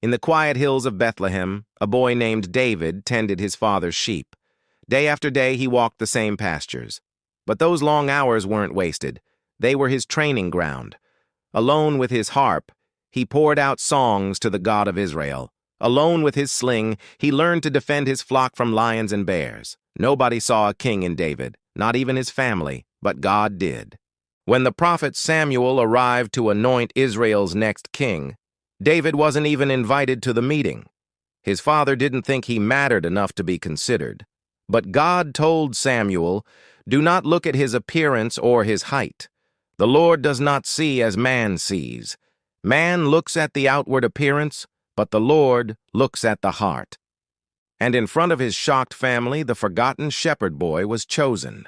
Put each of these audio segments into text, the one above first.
In the quiet hills of Bethlehem, a boy named David tended his father's sheep. Day after day he walked the same pastures. But those long hours weren't wasted. They were his training ground. Alone with his harp, he poured out songs to the God of Israel. Alone with his sling, he learned to defend his flock from lions and bears. Nobody saw a king in David, not even his family, but God did. When the prophet Samuel arrived to anoint Israel's next king, David wasn't even invited to the meeting. His father didn't think he mattered enough to be considered. But God told Samuel, "Do not look at his appearance or his height. The Lord does not see as man sees. Man looks at the outward appearance, but the Lord looks at the heart." And in front of his shocked family, the forgotten shepherd boy was chosen.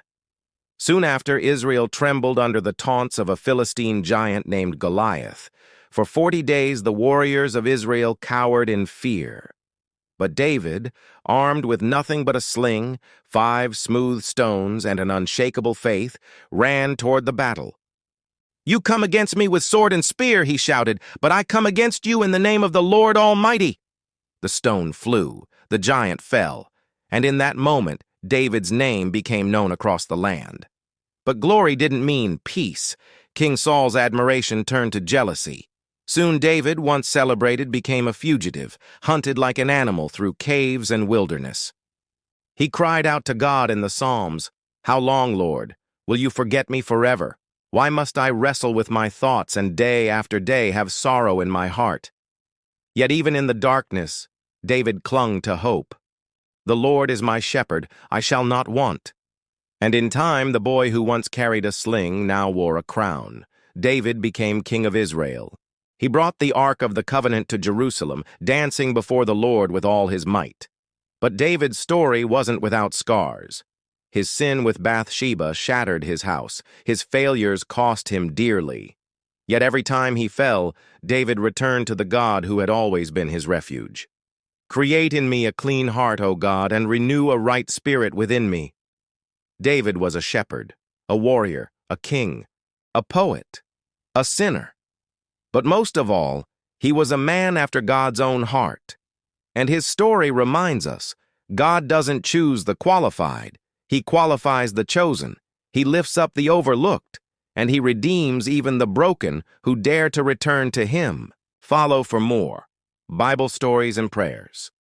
Soon after, Israel trembled under the taunts of a Philistine giant named Goliath. For 40 days, the warriors of Israel cowered in fear. But David, armed with nothing but a sling, 5 smooth stones, and an unshakable faith, ran toward the battle. "You come against me with sword and spear," he shouted, "but I come against you in the name of the Lord Almighty." The stone flew, the giant fell, and in that moment, David's name became known across the land. But glory didn't mean peace. King Saul's admiration turned to jealousy. Soon David, once celebrated, became a fugitive, hunted like an animal through caves and wilderness. He cried out to God in the Psalms, "How long, Lord? Will you forget me forever? Why must I wrestle with my thoughts and day after day have sorrow in my heart?" Yet even in the darkness, David clung to hope. "The Lord is my shepherd, I shall not want." And in time, the boy who once carried a sling now wore a crown. David became king of Israel. He brought the Ark of the Covenant to Jerusalem, dancing before the Lord with all his might. But David's story wasn't without scars. His sin with Bathsheba shattered his house. His failures cost him dearly. Yet every time he fell, David returned to the God who had always been his refuge. "Create in me a clean heart, O God, and renew a right spirit within me." David was a shepherd, a warrior, a king, a poet, a sinner. But most of all, he was a man after God's own heart. And his story reminds us, God doesn't choose the qualified. He qualifies the chosen. He lifts up the overlooked, and he redeems even the broken who dare to return to him. Follow for more Bible stories and prayers.